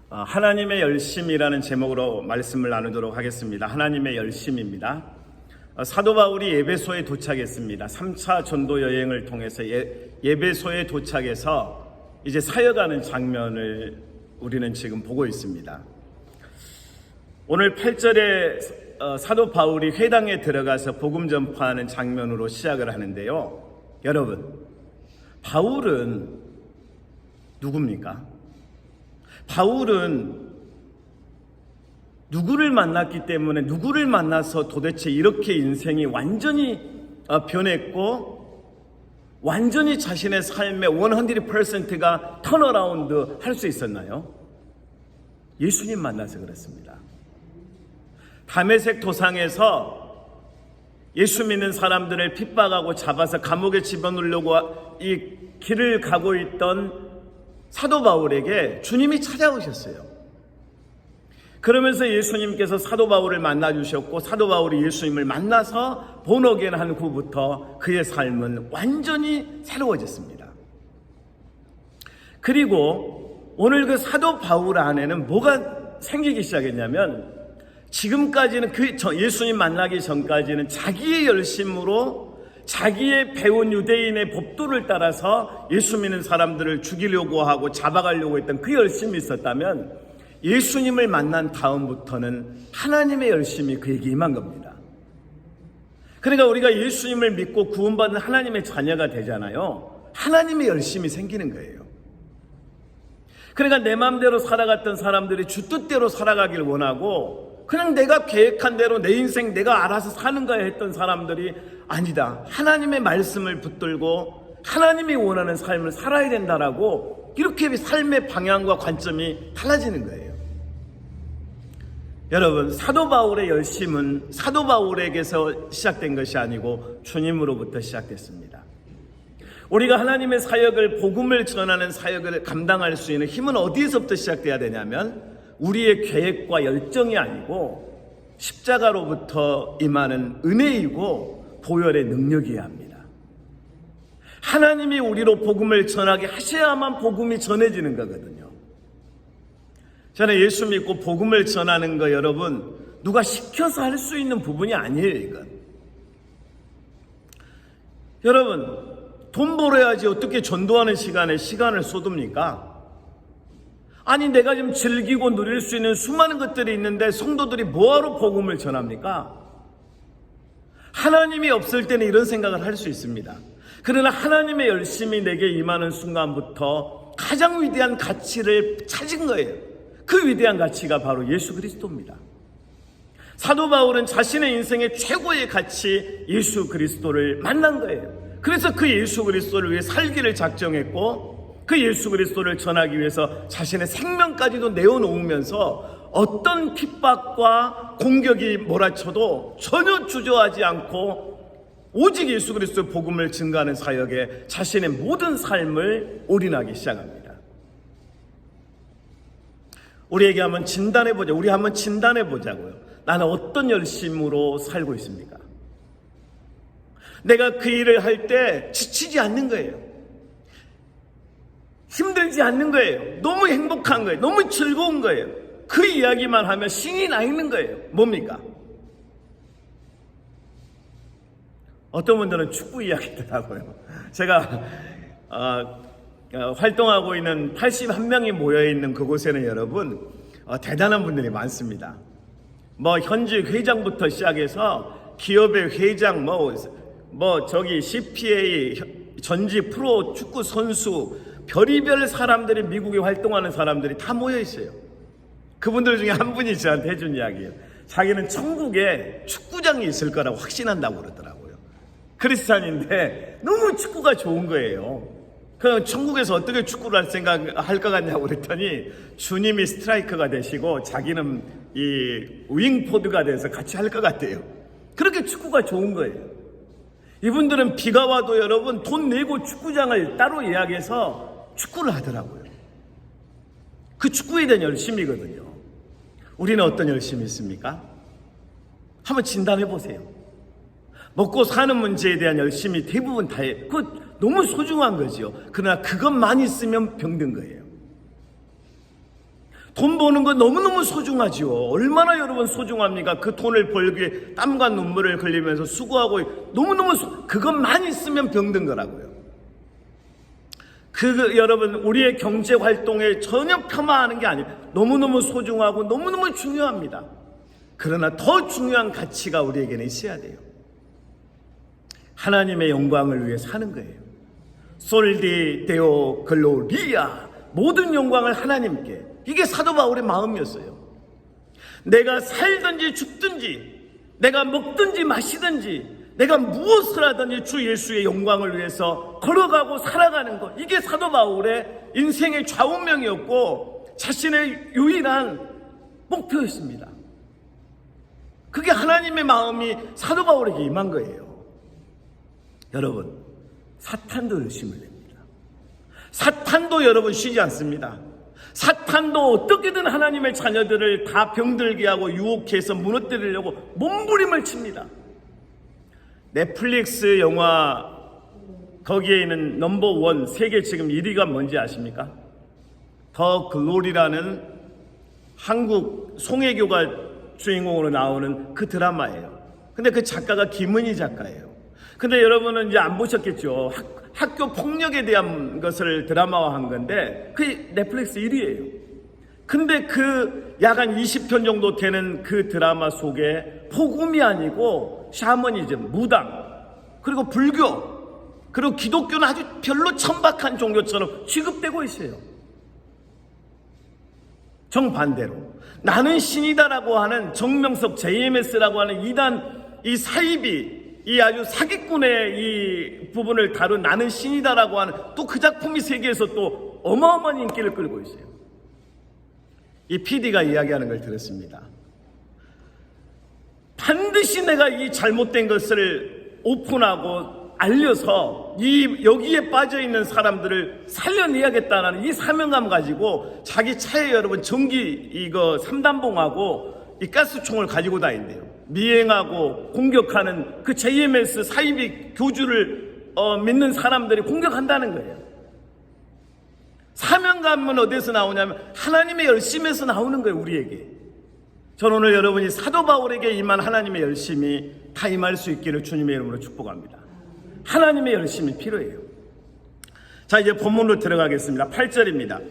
하나님의 열심이라는 제목으로 말씀을 나누도록 하겠습니다. 하나님의 열심입니다. 사도 바울이 에베소에 도착했습니다. 3차 전도 여행을 통해서 에베소에 도착해서 이제 사역하는 장면을 우리는 지금 보고 있습니다. 오늘 8절에 사도 바울이 회당에 들어가서 복음 전파하는 장면으로 시작을 하는데요. 여러분, 바울은 누굽니까? 바울은 누구를 만났기 때문에, 누구를 만나서 도대체 이렇게 인생이 완전히 변했고 완전히 자신의 삶의 100%가 턴어라운드 할 수 있었나요? 예수님 만나서 그렇습니다. 다메섹 도상에서 예수 믿는 사람들을 핍박하고 잡아서 감옥에 집어넣으려고 이 길을 가고 있던 사도 바울에게 주님이 찾아오셨어요. 그러면서 예수님께서 사도 바울을 만나주셨고, 사도 바울이 예수님을 만나서 본어겐 한 후부터 그의 삶은 완전히 새로워졌습니다. 그리고 오늘 그 사도 바울 안에는 뭐가 생기기 시작했냐면, 지금까지는 예수님 만나기 전까지는 자기의 열심으로 자기의 배운 유대인의 법도를 따라서 예수 믿는 사람들을 죽이려고 하고 잡아가려고 했던 그 열심이 있었다면, 예수님을 만난 다음부터는 하나님의 열심이 그에게 임한 겁니다. 그러니까 우리가 예수님을 믿고 구원받은 하나님의 자녀가 되잖아요. 하나님의 열심이 생기는 거예요. 그러니까 내 마음대로 살아갔던 사람들이 주 뜻대로 살아가길 원하고, 그냥 내가 계획한 대로 내 인생 내가 알아서 사는 거야 했던 사람들이 아니다, 하나님의 말씀을 붙들고 하나님이 원하는 삶을 살아야 된다라고, 이렇게 삶의 방향과 관점이 달라지는 거예요. 여러분, 사도 바울의 열심은 사도 바울에게서 시작된 것이 아니고 주님으로부터 시작됐습니다. 우리가 하나님의 사역을, 복음을 전하는 사역을 감당할 수 있는 힘은 어디에서부터 시작돼야 되냐면, 우리의 계획과 열정이 아니고 십자가로부터 임하는 은혜이고 보혈의 능력이어야 합니다. 하나님이 우리로 복음을 전하게 하셔야만 복음이 전해지는 거거든요. 저는 예수 믿고 복음을 전하는 거, 여러분, 누가 시켜서 할 수 있는 부분이 아니에요, 이건. 여러분, 돈 벌어야지 어떻게 전도하는 시간에 시간을 쏟습니까? 아니, 내가 좀 즐기고 누릴 수 있는 수많은 것들이 있는데 성도들이 뭐하러 복음을 전합니까? 하나님이 없을 때는 이런 생각을 할 수 있습니다. 그러나 하나님의 열심이 내게 임하는 순간부터 가장 위대한 가치를 찾은 거예요. 그 위대한 가치가 바로 예수 그리스도입니다. 사도 바울은 자신의 인생의 최고의 가치 예수 그리스도를 만난 거예요. 그래서 그 예수 그리스도를 위해 살기를 작정했고, 그 예수 그리스도를 전하기 위해서 자신의 생명까지도 내어놓으면서 어떤 핍박과 공격이 몰아쳐도 전혀 주저하지 않고 오직 예수 그리스도의 복음을 증거하는 사역에 자신의 모든 삶을 올인하기 시작합니다. 우리에게 한번 진단해보자. 우리 한번 진단해보자고요. 나는 어떤 열심으로 살고 있습니까? 내가 그 일을 할 때 지치지 않는 거예요. 힘들지 않는 거예요. 너무 행복한 거예요. 너무 즐거운 거예요. 그 이야기만 하면 신이 나 있는 거예요. 뭡니까? 어떤 분들은 축구 이야기더라고요. 제가 활동하고 있는 81명이 모여있는 그곳에는 여러분, 대단한 분들이 많습니다. 현직 회장부터 시작해서 기업의 회장, 저기 CPA, 전직 프로 축구 선수, 별의별 사람들이, 미국에 활동하는 사람들이 다 모여 있어요. 그분들 중에 한 분이 저한테 해준 이야기예요. 자기는 천국에 축구장이 있을 거라고 확신한다고 그러더라고요. 크리스찬인데 너무 축구가 좋은 거예요. 그럼 천국에서 어떻게 축구를 할 것 같냐고 그랬더니, 주님이 스트라이커가 되시고 자기는 이 윙포드가 돼서 같이 할 것 같대요. 그렇게 축구가 좋은 거예요. 이분들은 비가 와도 여러분 돈 내고 축구장을 따로 예약해서 축구를 하더라고요. 그 축구에 대한 열심이거든요. 우리는 어떤 열심이 있습니까? 한번 진단해 보세요. 먹고 사는 문제에 대한 열심이 대부분 다예요. 그거 너무 소중한 거죠. 그러나 그것만 있으면 병든 거예요. 돈 버는 거 너무너무 소중하지요. 얼마나 여러분 소중합니까? 그 돈을 벌기 위해 땀과 눈물을 흘리면서 수고하고 너무너무 그것만 있으면 병든 거라고요. 여러분 우리의 경제 활동에 전혀 폄하하는 게 아니에요. 너무너무 소중하고 너무너무 중요합니다. 그러나 더 중요한 가치가 우리에게는 있어야 돼요. 하나님의 영광을 위해 사는 거예요. 솔디 데오 글로리아, 모든 영광을 하나님께. 이게 사도 바울의 마음이었어요. 내가 살든지 죽든지, 내가 먹든지 마시든지, 내가 무엇을 하든지 주 예수의 영광을 위해서 걸어가고 살아가는 것, 이게 사도 바울의 인생의 좌우명이었고 자신의 유일한 목표였습니다. 그게 하나님의 마음이 사도 바울에게 임한 거예요. 여러분, 사탄도 열심을 냅니다. 사탄도 여러분 쉬지 않습니다. 사탄도 어떻게든 하나님의 자녀들을 다 병들게 하고 유혹해서 무너뜨리려고 몸부림을 칩니다. 넷플릭스 영화 거기에 있는 넘버1 세계 지금 1위가 뭔지 아십니까? 더 글로리라는 한국 송혜교가 주인공으로 나오는 그 드라마예요. 근데 그 작가가 김은희 작가예요. 근데 여러분은 이제 안 보셨겠죠. 학교 폭력에 대한 것을 드라마화한 건데 그게 넷플릭스 1위예요. 근데 그 약 한 20편 정도 되는 그 드라마 속에 복음이 아니고 샤머니즘, 무당, 그리고 불교, 그리고 기독교는 아주 별로 천박한 종교처럼 취급되고 있어요. 정반대로 나는 신이다라고 하는 정명석 JMS라고 하는 이단, 이 사이비, 이 아주 사기꾼의 이 부분을 다룬 나는 신이다라고 하는 또 그 작품이 세계에서 또 어마어마한 인기를 끌고 있어요. 이 PD가 이야기하는 걸 들었습니다. 반드시 내가 이 잘못된 것을 오픈하고 알려서 여기에 빠져있는 사람들을 살려내야겠다는 이 사명감 가지고 자기 차에 여러분 전기 3단봉하고 이 가스총을 가지고 다닌대요. 미행하고 공격하는 그 JMS 사이비 교주를 믿는 사람들이 공격한다는 거예요. 사명감은 어디서 나오냐면 하나님의 열심에서 나오는 거예요. 우리에게. 저는 오늘 여러분이 사도 바울에게 임한 하나님의 열심이 다 임할 수 있기를 주님의 이름으로 축복합니다. 하나님의 열심이 필요해요. 자, 이제 본문으로 들어가겠습니다. 8절입니다.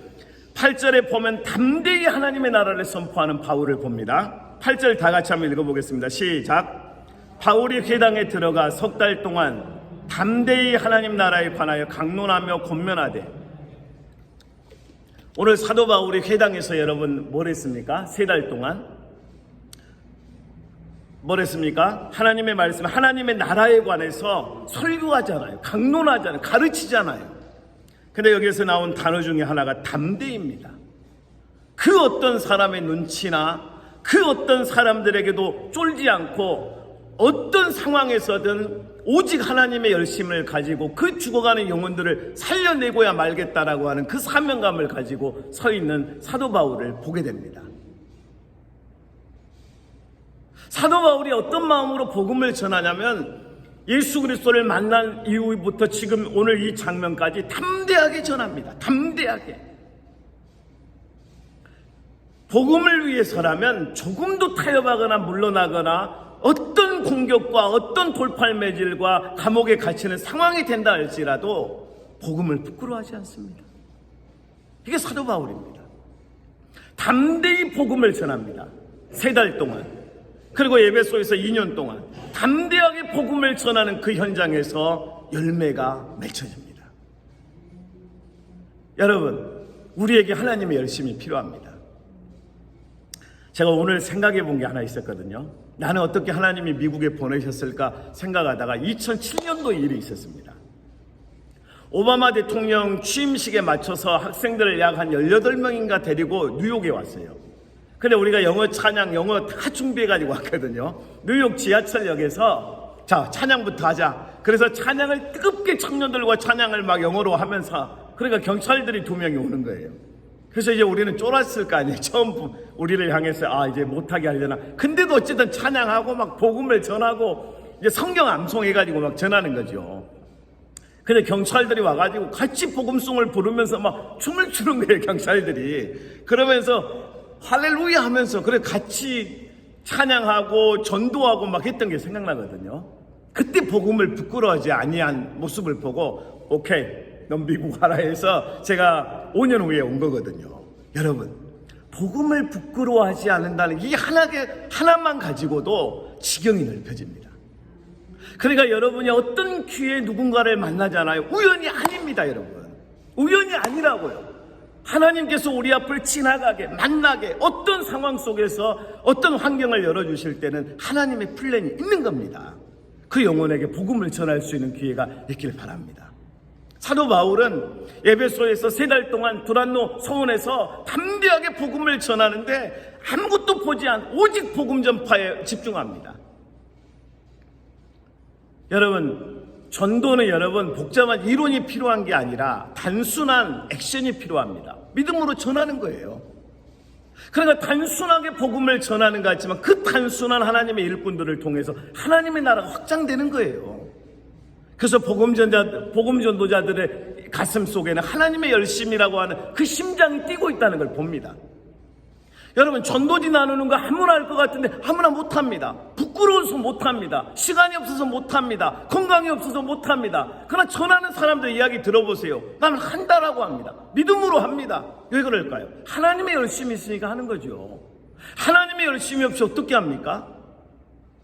8절에 보면 담대히 하나님의 나라를 선포하는 바울을 봅니다. 8절 다 같이 한번 읽어보겠습니다. 시작. 바울이 회당에 들어가 석 달 동안 담대히 하나님 나라에 관하여 강론하며 권면하되. 오늘 사도 바울이 회당에서 여러분 뭘 했습니까? 3달 동안 뭘 했습니까? 하나님의 말씀, 하나님의 나라에 관해서 설교하잖아요. 강론하잖아요. 가르치잖아요. 근데 여기에서 나온 단어 중에 하나가 담대입니다. 그 어떤 사람의 눈치나 그 어떤 사람들에게도 쫄지 않고 어떤 상황에서든 오직 하나님의 열심을 가지고 그 죽어가는 영혼들을 살려내고야 말겠다라고 하는 그 사명감을 가지고 서 있는 사도 바울을 보게 됩니다. 사도 바울이 어떤 마음으로 복음을 전하냐면 예수 그리스도를 만난 이후부터 지금 오늘 이 장면까지 담대하게 전합니다. 담대하게. 복음을 위해서라면 조금도 타협하거나 물러나거나 어떤 공격과 어떤 돌팔매질과 감옥에 갇히는 상황이 된다 할지라도 복음을 부끄러워하지 않습니다. 이게 사도 바울입니다. 담대히 복음을 전합니다. 3달 동안, 그리고 에베소에서 2년 동안 담대하게 복음을 전하는 그 현장에서 열매가 맺혀집니다. 여러분, 우리에게 하나님의 열심이 필요합니다. 제가 오늘 생각해 본 게 하나 있었거든요. 나는 어떻게 하나님이 미국에 보내셨을까 생각하다가 2007년도 일이 있었습니다. 오바마 대통령 취임식에 맞춰서 학생들을 약 한 18명인가 데리고 뉴욕에 왔어요. 근데 우리가 영어 찬양, 영어 다 준비해가지고 왔거든요. 뉴욕 지하철역에서 자, 찬양부터 하자. 그래서 찬양을 뜨겁게 청년들과 찬양을 막 영어로 하면서, 그러니까 경찰들이 2명이 오는 거예요. 그래서 이제 우리는 쫄았을 거 아니에요. 처음 우리를 향해서 이제 못하게 하려나. 근데도 어쨌든 찬양하고 막 복음을 전하고 이제 성경 암송해가지고 막 전하는 거죠. 근데 경찰들이 와가지고 같이 복음송을 부르면서 막 춤을 추는 거예요, 경찰들이. 그러면서 할렐루야 하면서 그래 같이 찬양하고 전도하고 막 했던 게 생각나거든요. 그때 복음을 부끄러워하지 아니한 모습을 보고 오케이 넌 미국 가라 해서 제가 5년 후에 온 거거든요. 여러분, 복음을 부끄러워하지 않는다는 이 하나만 가지고도 지경이 넓혀집니다. 그러니까 여러분이 어떤 기회에 누군가를 만나잖아요. 우연이 아닙니다, 여러분. 우연이 아니라고요. 하나님께서 우리 앞을 지나가게, 만나게, 어떤 상황 속에서 어떤 환경을 열어주실 때는 하나님의 플랜이 있는 겁니다. 그 영혼에게 복음을 전할 수 있는 기회가 있길 바랍니다. 사도 바울은 에베소에서 3달 동안 두란노 서원에서 담대하게 복음을 전하는데 아무것도 보지 않고 오직 복음 전파에 집중합니다. 여러분, 전도는 여러분 복잡한 이론이 필요한 게 아니라 단순한 액션이 필요합니다. 믿음으로 전하는 거예요. 그러니까 단순하게 복음을 전하는 것 같지만 그 단순한 하나님의 일꾼들을 통해서 하나님의 나라가 확장되는 거예요. 그래서 복음 전도자들의 가슴 속에는 하나님의 열심이라고 하는 그 심장이 뛰고 있다는 걸 봅니다. 여러분, 전도지 나누는 거 아무나 할 것 같은데 아무나 못합니다. 부끄러워서 못합니다. 시간이 없어서 못합니다. 건강이 없어서 못합니다. 그러나 전하는 사람들 이야기 들어보세요. 나는 한다라고 합니다. 믿음으로 합니다. 왜 그럴까요? 하나님의 열심이 있으니까 하는 거죠. 하나님의 열심이 없이 어떻게 합니까?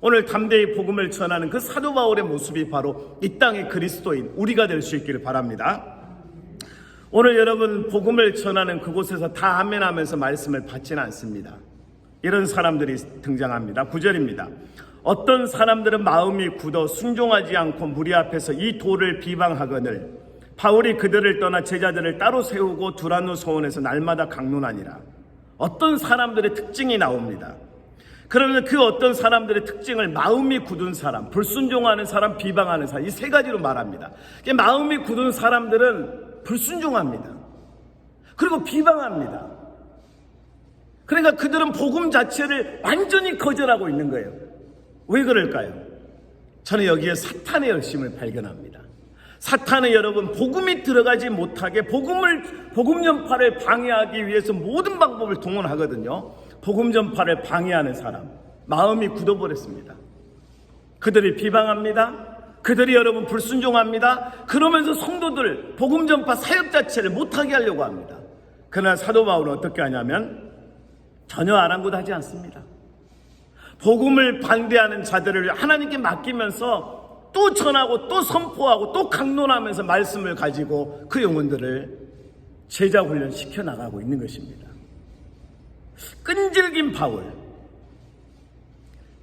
오늘 담대히 복음을 전하는 그 사도 바울의 모습이 바로 이 땅의 그리스도인 우리가 될 수 있기를 바랍니다. 오늘 여러분 복음을 전하는 그곳에서 다 아멘 하면서 말씀을 받지는 않습니다. 이런 사람들이 등장합니다. 9절입니다. 어떤 사람들은 마음이 굳어 순종하지 않고 무리 앞에서 이 도를 비방하거늘 바울이 그들을 떠나 제자들을 따로 세우고 두란노 소원에서 날마다 강론하니라. 어떤 사람들의 특징이 나옵니다. 그러면 그 어떤 사람들의 특징을 마음이 굳은 사람, 불순종하는 사람, 비방하는 사람, 이 3가지로 말합니다. 마음이 굳은 사람들은 불순종합니다. 그리고 비방합니다. 그러니까 그들은 복음 자체를 완전히 거절하고 있는 거예요. 왜 그럴까요? 저는 여기에 사탄의 열심을 발견합니다. 사탄은 여러분 복음이 들어가지 못하게 복음 전파를 방해하기 위해서 모든 방법을 동원하거든요. 복음 전파를 방해하는 사람, 마음이 굳어버렸습니다. 그들이 비방합니다. 그들이 여러분 불순종합니다. 그러면서 성도들 복음 전파 사역 자체를 못하게 하려고 합니다. 그러나 사도 바울은 어떻게 하냐면 전혀 아랑곳하지 않습니다. 복음을 반대하는 자들을 하나님께 맡기면서 또 전하고 또 선포하고 또 강론하면서 말씀을 가지고 그 영혼들을 제자 훈련 시켜나가고 있는 것입니다. 끈질긴 바울,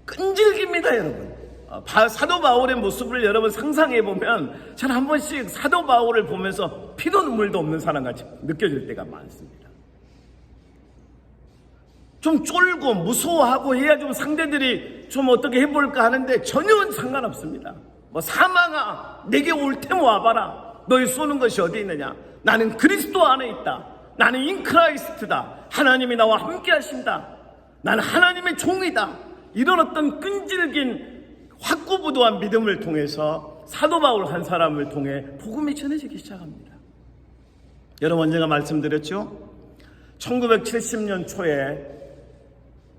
끈질깁니다 여러분. 사도 바울의 모습을 여러분 상상해보면 저는 한 번씩 사도 바울을 보면서 피도 눈물도 없는 사람같이 느껴질 때가 많습니다. 좀 쫄고 무서워하고 해야 좀 상대들이 좀 어떻게 해볼까 하는데 전혀 상관없습니다. 뭐 사망아 내게 올 테면 와봐라. 너희 쏘는 것이 어디 있느냐. 나는 그리스도 안에 있다. 나는 인크라이스트다. 하나님이 나와 함께 하신다. 나는 하나님의 종이다. 이런 어떤 끈질긴 확고부도한 믿음을 통해서 사도 바울 한 사람을 통해 복음이 전해지기 시작합니다. 여러분 언젠가 말씀드렸죠? 1970년 초에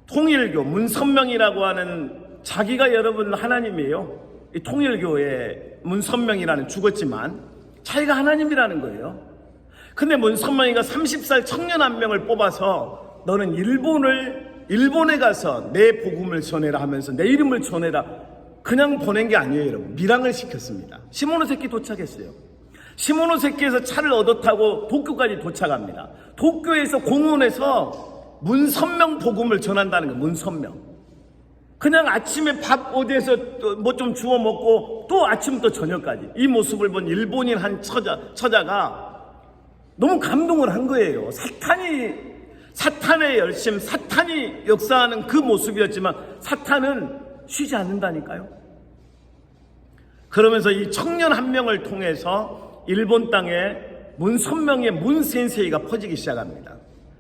통일교 문선명이라고 하는 자기가 여러분 하나님이에요. 이 통일교의 문선명이라는 죽었지만 자기가 하나님이라는 거예요. 근데 문선명이가 30살 청년 한 명을 뽑아서 너는 일본에 가서 내 복음을 전해라 하면서 내 이름을 전해라. 그냥 보낸 게 아니에요 여러분. 밀항을 시켰습니다. 시모노세키 도착했어요. 시모노세키에서 차를 얻어 타고 도쿄까지 도착합니다. 도쿄에서 공원에서 문선명 복음을 전한다는 거예요. 문선명. 그냥 아침에 밥 어디에서 뭐 좀 주워 먹고 또 아침부터 저녁까지 이 모습을 본 일본인 한 처자가 너무 감동을 한 거예요. 사탄의 열심, 사탄이 역사하는 그 모습이었지만 사탄은 쉬지 않는다니까요. 그러면서 이 청년 한 명을 통해서 일본 땅에 문선명의 문센세이가 퍼지기 시작합니다.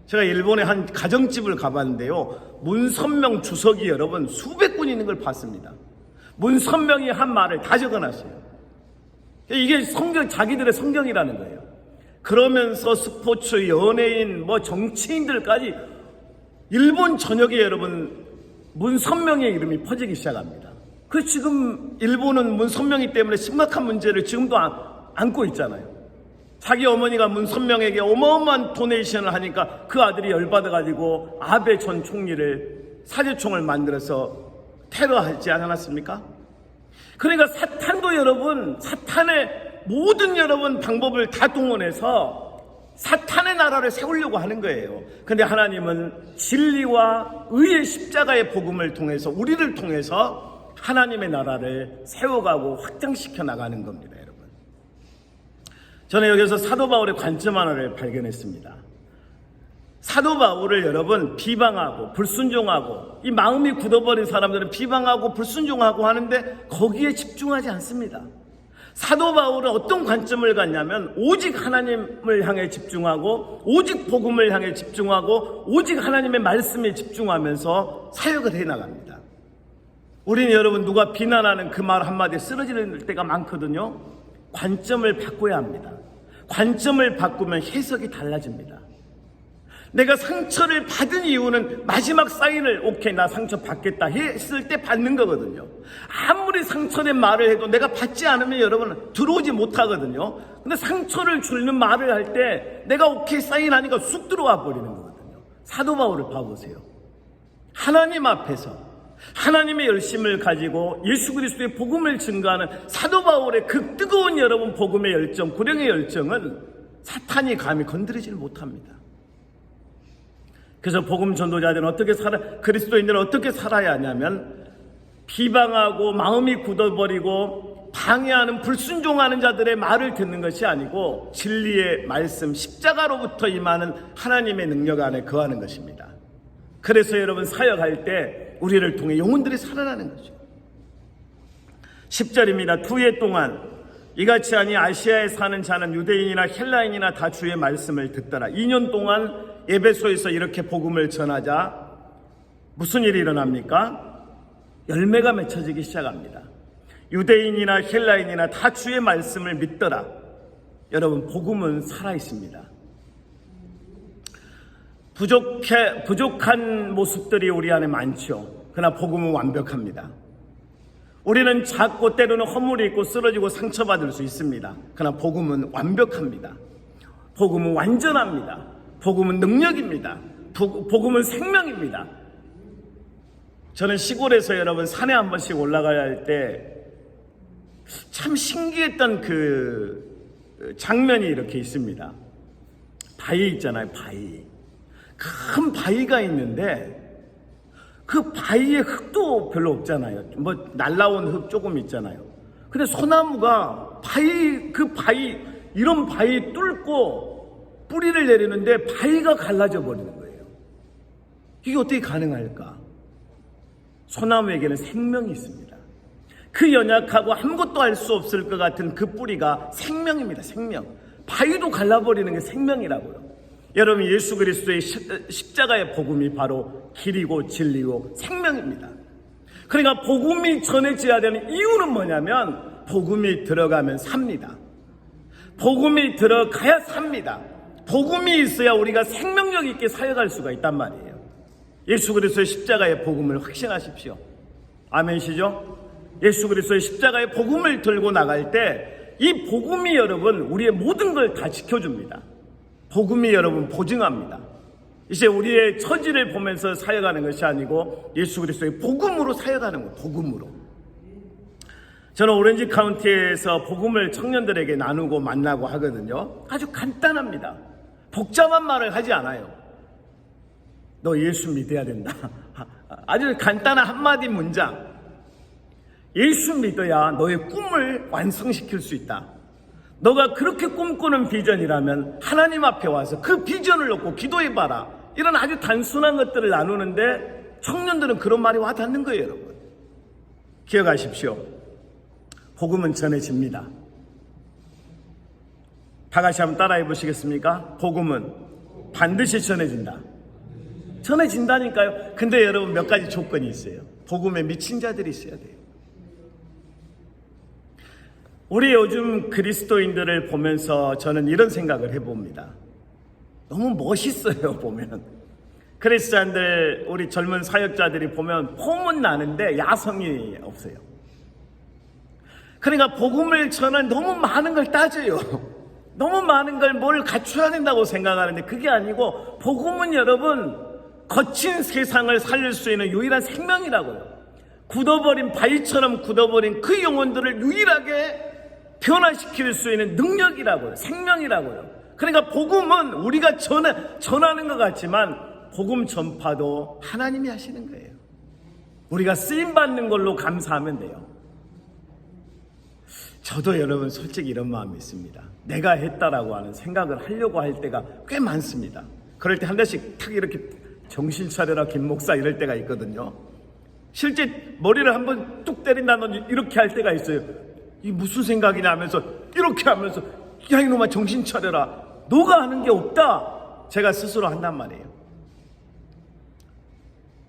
제가 일본의 한 가정집을 가봤는데요. 문선명 주석이 여러분 수백 군 있는 걸 봤습니다. 문선명이 한 말을 다 적어놨어요. 이게 자기들의 성경이라는 거예요. 그러면서 스포츠, 연예인, 정치인들까지 일본 전역에 여러분 문선명의 이름이 퍼지기 시작합니다. 그 지금 일본은 문선명이 때문에 심각한 문제를 지금도 안고 있잖아요. 자기 어머니가 문선명에게 어마어마한 도네이션을 하니까 그 아들이 열받아가지고 아베 전 총리를 사제총을 만들어서 테러하지 않았습니까? 그러니까 사탄도 여러분, 사탄의 모든 여러분 방법을 다 동원해서 사탄의 나라를 세우려고 하는 거예요. 근데 하나님은 진리와 의의 십자가의 복음을 통해서, 우리를 통해서 하나님의 나라를 세워가고 확장시켜 나가는 겁니다, 여러분. 저는 여기서 사도 바울의 관점 하나를 발견했습니다. 사도 바울을 여러분 비방하고 불순종하고, 이 마음이 굳어버린 사람들은 비방하고 불순종하고 하는데 거기에 집중하지 않습니다. 사도 바울은 어떤 관점을 갖냐면 오직 하나님을 향해 집중하고, 오직 복음을 향해 집중하고, 오직 하나님의 말씀에 집중하면서 사역을 해나갑니다. 우리는 여러분 누가 비난하는 그 말 한마디에 쓰러지는 때가 많거든요. 관점을 바꿔야 합니다. 관점을 바꾸면 해석이 달라집니다. 내가 상처를 받은 이유는 마지막 사인을 오케이 나 상처 받겠다 했을 때 받는 거거든요. 아무리 상처된 말을 해도 내가 받지 않으면 여러분 들어오지 못하거든요. 근데 상처를 주는 말을 할 때 내가 오케이 사인하니까 쑥 들어와 버리는 거거든요. 사도 바울을 봐보세요. 하나님 앞에서 하나님의 열심을 가지고 예수 그리스도의 복음을 증거하는 사도 바울의 그 뜨거운 여러분 복음의 열정, 구령의 열정은 사탄이 감히 건드리지를 못합니다. 그래서 복음 전도자들은 어떻게 그리스도인들은 어떻게 살아야 하냐면, 비방하고 마음이 굳어버리고 방해하는 불순종하는 자들의 말을 듣는 것이 아니고 진리의 말씀, 십자가로부터 임하는 하나님의 능력 안에 거하는 것입니다. 그래서 여러분 사역할 때 우리를 통해 영혼들이 살아나는 거죠. 10절입니다. 2해 동안 이같이 하니 아시아에 사는 자는 유대인이나 헬라인이나 다 주의 말씀을 듣더라. 2년 동안 에베소에서 이렇게 복음을 전하자 무슨 일이 일어납니까? 열매가 맺혀지기 시작합니다. 유대인이나 헬라인이나 다 주의 말씀을 믿더라. 여러분 복음은 살아있습니다. 부족한 모습들이 우리 안에 많죠. 그러나 복음은 완벽합니다. 우리는 작고 때로는 허물이 있고 쓰러지고 상처받을 수 있습니다. 그러나 복음은 완벽합니다. 복음은 완전합니다. 복음은 능력입니다. 복음은 생명입니다. 저는 시골에서 여러분 산에 한 번씩 올라가야 할 때 참 신기했던 그 장면이 이렇게 있습니다. 바위 있잖아요, 바위. 큰 바위가 있는데 그 바위에 흙도 별로 없잖아요. 뭐 날라온 흙 조금 있잖아요. 근데 소나무가 이런 바위 뚫고 뿌리를 내리는데 바위가 갈라져 버리는 거예요. 이게 어떻게 가능할까? 소나무에게는 생명이 있습니다. 그 연약하고 아무것도 할 수 없을 것 같은 그 뿌리가 생명입니다. 생명. 바위도 갈라버리는 게 생명이라고요. 여러분 예수 그리스도의 십자가의 복음이 바로 길이고 진리고 생명입니다. 그러니까 복음이 전해져야 되는 이유는 뭐냐면 복음이 들어가면 삽니다. 복음이 들어가야 삽니다. 복음이 있어야 우리가 생명력 있게 사역할 수가 있단 말이에요. 예수 그리스도의 십자가의 복음을 확신하십시오. 아멘이시죠? 예수 그리스도의 십자가의 복음을 들고 나갈 때 이 복음이 여러분 우리의 모든 걸 다 지켜줍니다. 복음이 여러분 보증합니다. 이제 우리의 처지를 보면서 사역하는 것이 아니고 예수 그리스도의 복음으로 사역하는 거예요. 복음으로. 저는 오렌지 카운티에서 복음을 청년들에게 나누고 만나고 하거든요. 아주 간단합니다. 복잡한 말을 하지 않아요. 너 예수 믿어야 된다. 아주 간단한 한마디 문장. 예수 믿어야 너의 꿈을 완성시킬 수 있다. 너가 그렇게 꿈꾸는 비전이라면 하나님 앞에 와서 그 비전을 놓고 기도해봐라. 이런 아주 단순한 것들을 나누는데 청년들은 그런 말이 와닿는 거예요, 여러분. 기억하십시오. 복음은 전해집니다. 다 같이 한번 따라해 보시겠습니까? 복음은 반드시 전해진다. 전해진다니까요. 근데 여러분 몇 가지 조건이 있어요. 복음에 미친 자들이 있어야 돼요. 우리 요즘 그리스도인들을 보면서 저는 이런 생각을 해봅니다. 너무 멋있어요, 보면. 크리스찬들, 우리 젊은 사역자들이 보면 폼은 나는데 야성이 없어요. 그러니까 복음을 전한 너무 많은 걸 따져요. 너무 많은 걸 뭘 갖춰야 된다고 생각하는데 그게 아니고, 복음은 여러분 거친 세상을 살릴 수 있는 유일한 생명이라고요. 굳어버린 바위처럼 굳어버린 그 영혼들을 유일하게 변화시킬 수 있는 능력이라고요. 생명이라고요. 그러니까 복음은 우리가 전하는 것 같지만 복음 전파도 하나님이 하시는 거예요. 우리가 쓰임받는 걸로 감사하면 돼요. 저도 여러분 솔직히 이런 마음이 있습니다. 내가 했다라고 하는 생각을 하려고 할 때가 꽤 많습니다. 그럴 때 한 대씩 탁 이렇게 정신 차려라 김 목사 이럴 때가 있거든요. 실제 머리를 한번 뚝 때린다든지 이렇게 할 때가 있어요. 이 무슨 생각이냐 하면서 이렇게 하면서, 야 이놈아 정신 차려라, 너가 하는 게 없다, 제가 스스로 한단 말이에요.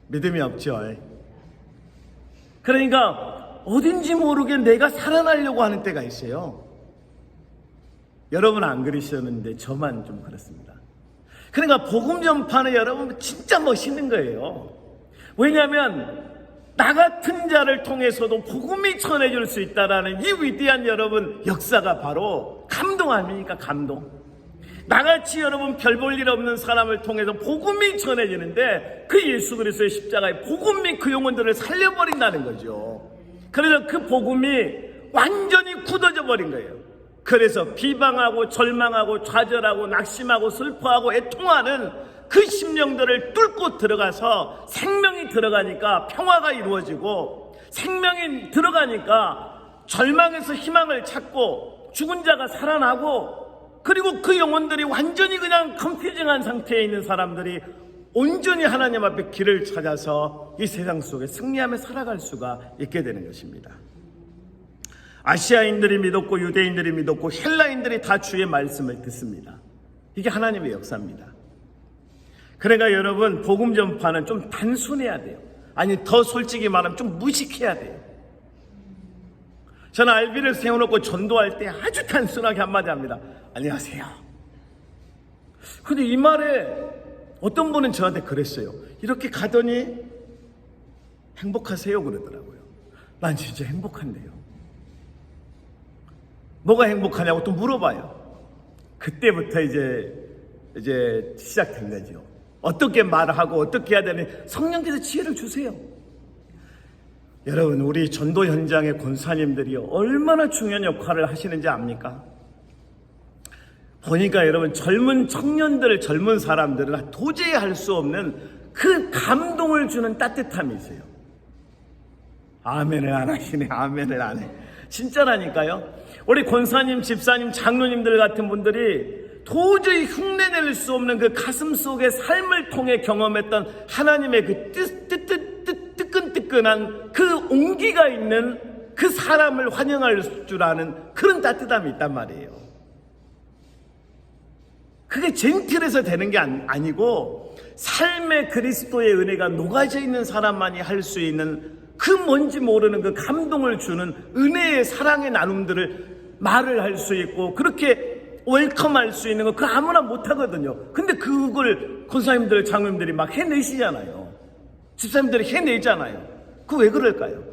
믿음이 없죠. 그러니까 어딘지 모르게 내가 살아나려고 하는 때가 있어요. 여러분 안 그러셨는데 저만 좀 그렇습니다. 그러니까 복음 전파는 여러분 진짜 멋있는 거예요. 왜냐하면 나 같은 자를 통해서도 복음이 전해질 수 있다라는 이 위대한 여러분 역사가 바로 감동 아닙니까? 감동. 나같이 여러분 별 볼 일 없는 사람을 통해서 복음이 전해지는데 그 예수 그리스도의 십자가의 복음이 그 영혼들을 살려버린다는 거죠. 그래서 그 복음이 완전히 굳어져 버린 거예요. 그래서 비방하고 절망하고 좌절하고 낙심하고 슬퍼하고 애통하는 그 심령들을 뚫고 들어가서 생명이 들어가니까 평화가 이루어지고, 생명이 들어가니까 절망에서 희망을 찾고 죽은 자가 살아나고, 그리고 그 영혼들이 완전히 그냥 컨퓨징한 상태에 있는 사람들이 온전히 하나님 앞에 길을 찾아서 이 세상 속에 승리하며 살아갈 수가 있게 되는 것입니다. 아시아인들이 믿었고 유대인들이 믿었고 헬라인들이 다 주의 말씀을 듣습니다. 이게 하나님의 역사입니다. 그러니까 여러분 복음 전파는 좀 단순해야 돼요. 아니 더 솔직히 말하면 좀 무식해야 돼요. 저는 알비를 세워놓고 전도할 때 아주 단순하게 한마디 합니다. 안녕하세요. 근데 이 말에 어떤 분은 저한테 그랬어요. 이렇게 가더니 행복하세요 그러더라고요. 난 진짜 행복한데요. 뭐가 행복하냐고 또 물어봐요. 그때부터 이제 시작된 거죠. 어떻게 말하고 어떻게 해야 되는, 성령께서 지혜를 주세요. 여러분 우리 전도 현장의 권사님들이 얼마나 중요한 역할을 하시는지 압니까? 보니까 여러분 젊은 청년들, 젊은 사람들은 도저히 할 수 없는 그 감동을 주는 따뜻함이 있어요. 아멘을 안 하시네. 아멘을 안 해. 진짜라니까요. 우리 권사님, 집사님, 장로님들 같은 분들이 도저히 흉내낼 수 없는 그 가슴 속의 삶을 통해 경험했던 하나님의 그 뜨끈뜨끈한 그 온기가 있는 그 사람을 환영할 줄 아는 그런 따뜻함이 있단 말이에요. 그게 젠틀해서 되는 게 아니고 삶의 그리스도의 은혜가 녹아져 있는 사람만이 할 수 있는 그 뭔지 모르는 그 감동을 주는 은혜의 사랑의 나눔들을 말을 할 수 있고 그렇게 웰컴할 수 있는 거 그 아무나 못하거든요. 근데 그걸 권사님들, 장로님들이 막 해내시잖아요. 집사님들이 해내잖아요. 그거 왜 그럴까요?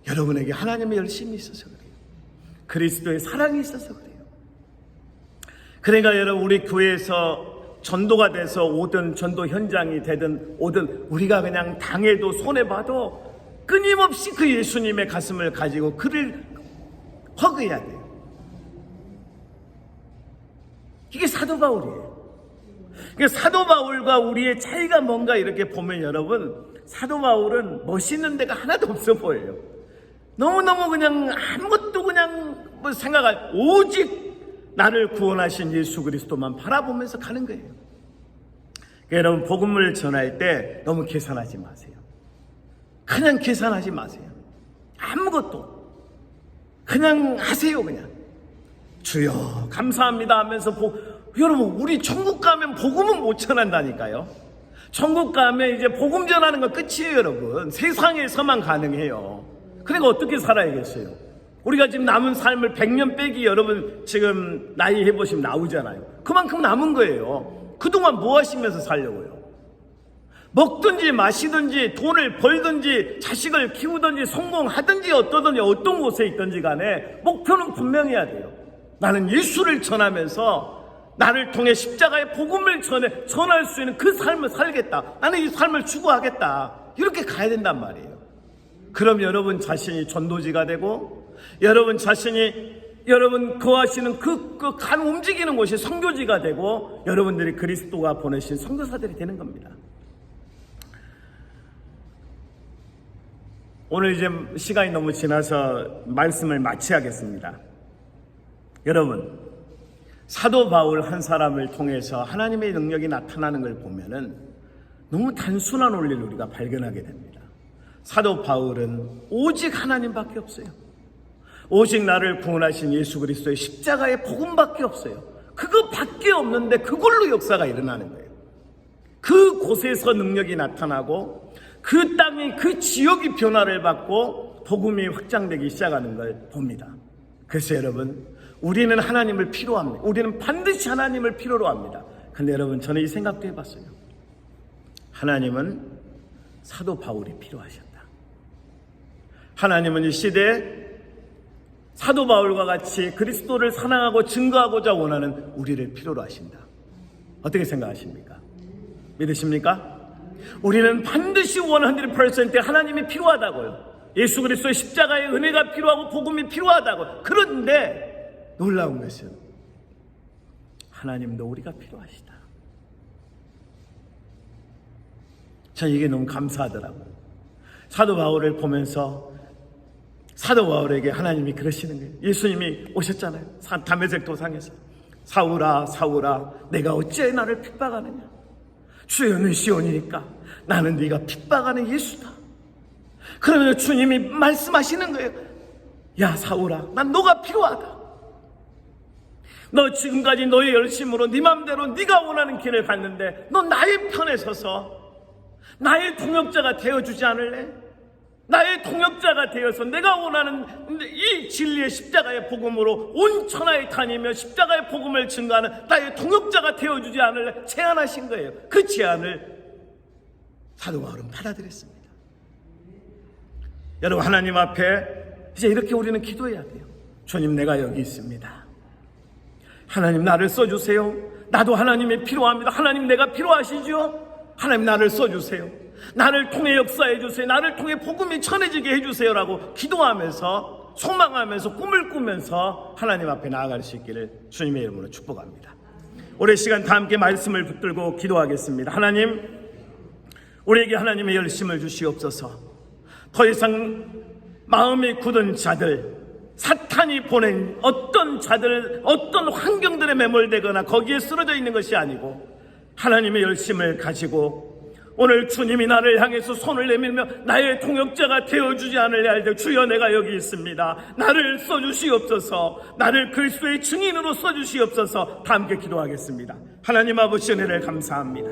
여러분에게 하나님의 열심이 있어서 그래요. 그리스도의 사랑이 있어서 그래요. 그러니까 여러분 우리 교회에서 전도가 돼서 오든 전도 현장이 되든 오든 우리가 그냥 당해도 손해봐도 끊임없이 그 예수님의 가슴을 가지고 그를 허그해야 돼요. 이게 사도 바울이에요. 그러니까 사도 바울과 우리의 차이가 뭔가 이렇게 보면 여러분 사도 바울은 멋있는 데가 하나도 없어 보여요. 너무너무 그냥 아무것도 그냥 뭐 생각할 오직 나를 구원하신 예수 그리스도만 바라보면서 가는 거예요. 그러니까 여러분 복음을 전할 때 너무 계산하지 마세요. 그냥 계산하지 마세요. 아무것도 그냥 하세요. 그냥 주여 감사합니다 하면서 여러분 우리 천국 가면 복음은 못 전한다니까요. 천국 가면 이제 복음 전하는 거 끝이에요. 여러분 세상에서만 가능해요. 그러니까 어떻게 살아야겠어요? 우리가 지금 남은 삶을 100년 빼기 여러분 지금 나이 해보시면 나오잖아요. 그만큼 남은 거예요. 그동안 뭐 하시면서 살려고요? 먹든지 마시든지 돈을 벌든지 자식을 키우든지 성공하든지 어떠든지 어떤 곳에 있든지 간에 목표는 분명해야 돼요. 나는 예수를 전하면서 나를 통해 십자가의 복음을 전할 수 있는 그 삶을 살겠다. 나는 이 삶을 추구하겠다. 이렇게 가야 된단 말이에요. 그럼 여러분 자신이 전도지가 되고 여러분 자신이 여러분 거하시는 그 간 움직이는 곳이 선교지가 되고 여러분들이 그리스도가 보내신 선교사들이 되는 겁니다. 오늘 이제 시간이 너무 지나서 말씀을 마치하겠습니다. 여러분, 사도 바울 한 사람을 통해서 하나님의 능력이 나타나는 걸 보면은 너무 단순한 원리를 우리가 발견하게 됩니다. 사도 바울은 오직 하나님밖에 없어요. 오직 나를 구원하신 예수 그리스도의 십자가의 복음밖에 없어요. 그거밖에 없는데 그걸로 역사가 일어나는 거예요. 그 곳에서 능력이 나타나고 그 땅이 그 지역이 변화를 받고 복음이 확장되기 시작하는 걸 봅니다. 그래서 여러분, 우리는 하나님을 필요합니다. 우리는 반드시 하나님을 필요로 합니다. 근데 여러분, 저는 이 생각도 해봤어요. 하나님은 사도 바울이 필요하셨다. 하나님은 이 시대에 사도 바울과 같이 그리스도를 사랑하고 증거하고자 원하는 우리를 필요로 하신다. 어떻게 생각하십니까? 믿으십니까? 우리는 반드시 100% 하나님이 필요하다고요. 예수 그리스도의 십자가의 은혜가 필요하고 복음이 필요하다고. 그런데 놀라운 것은 하나님도 우리가 필요하시다. 전 이게 너무 감사하더라고요. 사도 바울을 보면서 사도 바울에게 하나님이 그러시는 거예요. 예수님이 오셨잖아요. 다메섹 도상에서 사울아 사울아 내가 어찌 나를 핍박하느냐. 주의 는 시온이니까 나는 네가 핍박하는 예수다. 그러면 주님이 말씀하시는 거예요. 야 사울아, 난 너가 필요하다. 너 지금까지 너의 열심으로 네 맘대로 네가 원하는 길을 갔는데 너 나의 편에 서서 나의 동역자가 되어주지 않을래? 나의 동역자가 되어서 내가 원하는 이 진리의 십자가의 복음으로 온 천하에 다니며 십자가의 복음을 증거하는 나의 동역자가 되어주지 않을래? 제안하신 거예요. 그 제안을 사도 바울은 받아들였습니다. 여러분, 하나님 앞에 이제 이렇게 우리는 기도해야 돼요. 주님, 내가 여기 있습니다. 하나님 나를 써주세요. 나도 하나님이 필요합니다. 하나님 내가 필요하시죠? 하나님 나를 써주세요. 나를 통해 역사해 주세요. 나를 통해 복음이 전해지게 해주세요라고 기도하면서 소망하면서 꿈을 꾸면서 하나님 앞에 나아갈 수 있기를 주님의 이름으로 축복합니다. 올해 시간 다 함께 말씀을 붙들고 기도하겠습니다. 하나님, 우리에게 하나님의 열심을 주시옵소서. 더 이상 마음이 굳은 자들, 사탄이 보낸 어떤 자들, 어떤 환경들에 매몰되거나 거기에 쓰러져 있는 것이 아니고 하나님의 열심을 가지고 오늘 주님이 나를 향해서 손을 내밀며 나의 동역자가 되어주지 않을래 할 때 주여 내가 여기 있습니다. 나를 써주시옵소서. 나를 그리스도의 증인으로 써주시옵소서. 다 함께 기도하겠습니다. 하나님 아버지 은혜를 감사합니다.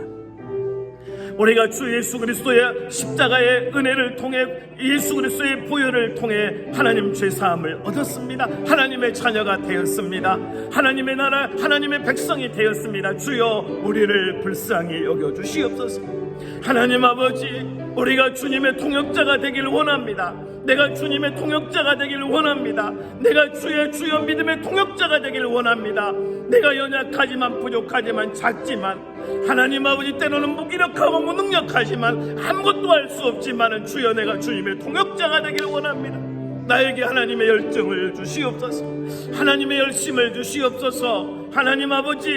우리가 주 예수 그리스도의 십자가의 은혜를 통해 예수 그리스도의 보혈을 통해 하나님 죄사함을 얻었습니다. 하나님의 자녀가 되었습니다. 하나님의 나라 하나님의 백성이 되었습니다. 주여 우리를 불쌍히 여겨주시옵소서. 하나님 아버지, 우리가 주님의 통역자가 되기를 원합니다. 내가 주님의 통역자가 되기를 원합니다. 내가 주여 믿음의 통역자가 되기를 원합니다. 내가 연약하지만 부족하지만 작지만 하나님 아버지 때로는 무기력하고 무능력하지만 아무것도 할 수 없지만 주여 내가 주님의 통역자가 되기를 원합니다. 나에게 하나님의 열정을 주시옵소서. 하나님의 열심을 주시옵소서. 하나님 아버지,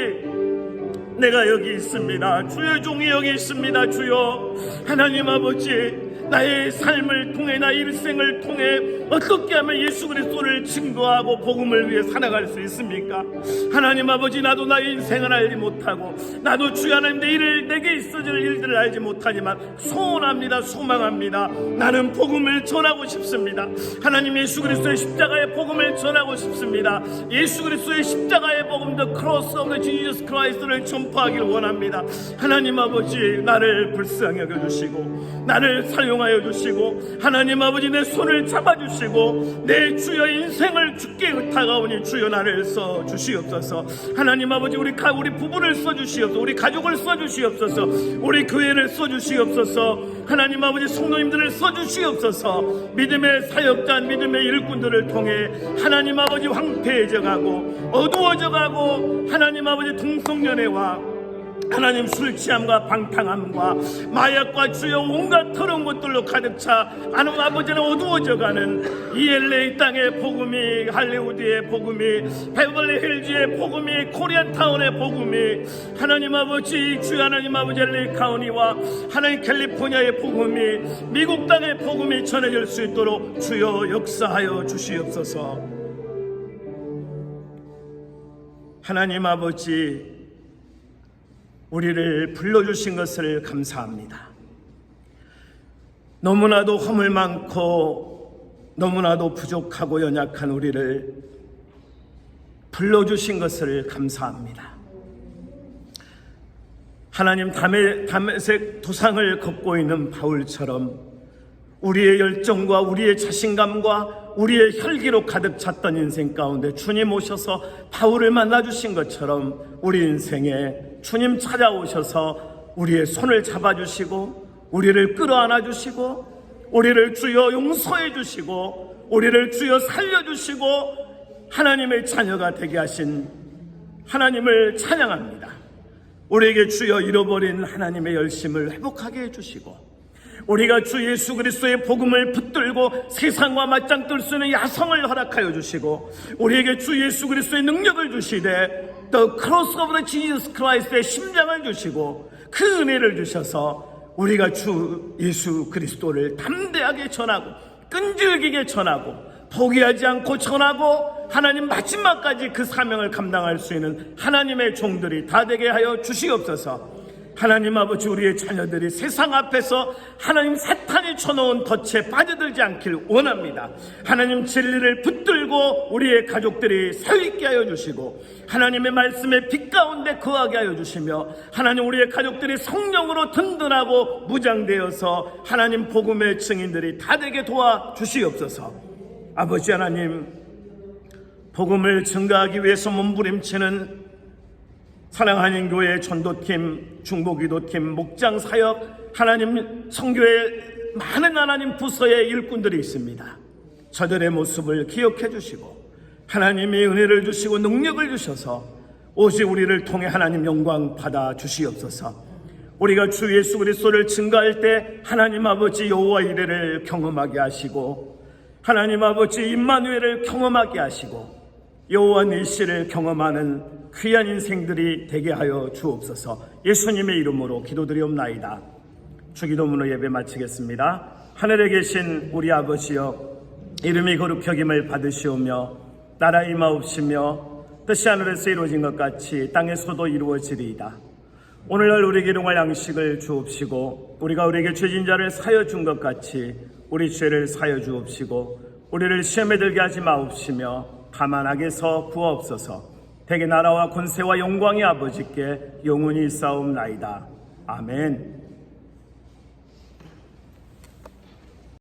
내가 여기 있습니다. 주의 종이 여기 있습니다. 주여 하나님 아버지, 나의 삶을 통해 나의 일생을 통해 어떻게 하면 예수 그리스도를 증거하고 복음을 위해 살아갈 수 있습니까? 하나님 아버지, 나도 나의 인생을 알지 못하고 나도 주의 하나님 내 일을 내게 있어질 일들을 알지 못하지만 소원합니다. 소망합니다. 나는 복음을 전하고 싶습니다. 하나님 예수 그리스도의 십자가의 복음을 전하고 싶습니다. 예수 그리스도의 십자가의 복음 The Cross of Jesus Christ를 전파하기를 원합니다. 하나님 아버지, 나를 불쌍히 여겨주시고 나를 사용 사용하여 주시고 하나님 아버지 내 손을 잡아주시고 내 주여 인생을 주께 의탁하오니 주여 나를 써주시옵소서. 하나님 아버지 우리 부부를 써주시옵소서. 우리 가족을 써주시옵소서. 우리 교회를 써주시옵소서. 하나님 아버지 성도님들을 써주시옵소서. 믿음의 사역자 믿음의 일꾼들을 통해 하나님 아버지 황폐해져가고 어두워져가고 하나님 아버지 동성연애와 하나님 술 취함과 방탕함과 마약과 주여 온갖 더러운 것들로 가득 차 하나님 아버지는 어두워져가는 이 LA 땅의 복음이 할리우드의 복음이 베벌리 힐즈의 복음이 코리안타운의 복음이 하나님 아버지 주여 하나님 아버지 LA 카운티와 하나님 캘리포니아의 복음이 미국 땅의 복음이 전해질 수 있도록 주여 역사하여 주시옵소서. 하나님 아버지 우리를 불러주신 것을 감사합니다. 너무나도 허물 많고 너무나도 부족하고 연약한 우리를 불러주신 것을 감사합니다. 하나님 다메섹 도상을 걷고 있는 바울처럼 우리의 열정과 우리의 자신감과 우리의 혈기로 가득 찼던 인생 가운데 주님 오셔서 바울을 만나주신 것처럼 우리 인생에 주님 찾아오셔서 우리의 손을 잡아주시고 우리를 끌어안아주시고 우리를 주여 용서해 주시고 우리를 주여 살려주시고 하나님의 자녀가 되게 하신 하나님을 찬양합니다. 우리에게 주여 잃어버린 하나님의 열심을 회복하게 해주시고 우리가 주 예수 그리스도의 복음을 붙들고 세상과 맞짱 뜰 수 있는 야성을 허락하여 주시고 우리에게 주 예수 그리스도의 능력을 주시되 The cross of the Jesus Christ의 심장을 주시고 그 은혜를 주셔서 우리가 주 예수 그리스도를 담대하게 전하고 끈질기게 전하고 포기하지 않고 전하고 하나님 마지막까지 그 사명을 감당할 수 있는 하나님의 종들이 다 되게 하여 주시옵소서. 하나님 아버지 우리의 자녀들이 세상 앞에서 하나님 사탄이 쳐놓은 덫에 빠져들지 않길 원합니다. 하나님 진리를 붙들고 우리의 가족들이 서있게 하여 주시고 하나님의 말씀의 빛 가운데 거하게 하여 주시며 하나님 우리의 가족들이 성령으로 든든하고 무장되어서 하나님 복음의 증인들이 다 되게 도와주시옵소서. 아버지 하나님 복음을 증가하기 위해서 몸부림치는 사랑하는 교회 전도팀, 중보기도팀, 목장사역 하나님 성교회 많은 하나님 부서의 일꾼들이 있습니다. 저들의 모습을 기억해 주시고 하나님이 은혜를 주시고 능력을 주셔서 오직 우리를 통해 하나님 영광 받아 주시옵소서. 우리가 주 예수 그리스도를 증거할 때 하나님 아버지 여호와 이레를 경험하게 하시고 하나님 아버지 임마누엘을 경험하게 하시고 여호와 니시를 경험하는 귀한 인생들이 되게 하여 주옵소서. 예수님의 이름으로 기도드리옵나이다. 주기도문으로 예배 마치겠습니다. 하늘에 계신 우리 아버지여 이름이 거룩히 여김을 받으시오며 나라 임하옵시며 뜻이 하늘에서 이루어진 것 같이 땅에서도 이루어지리이다. 오늘날 우리에게 일용할 양식을 주옵시고 우리가 우리에게 죄진 자를 사여 준 것 같이 우리 죄를 사여 주옵시고 우리를 시험에 들게 하지 마옵시며 다만 악에서 구하옵소서. 대개 나라와 권세와 영광의 아버지께 영원히 있사옵나이다. 아멘.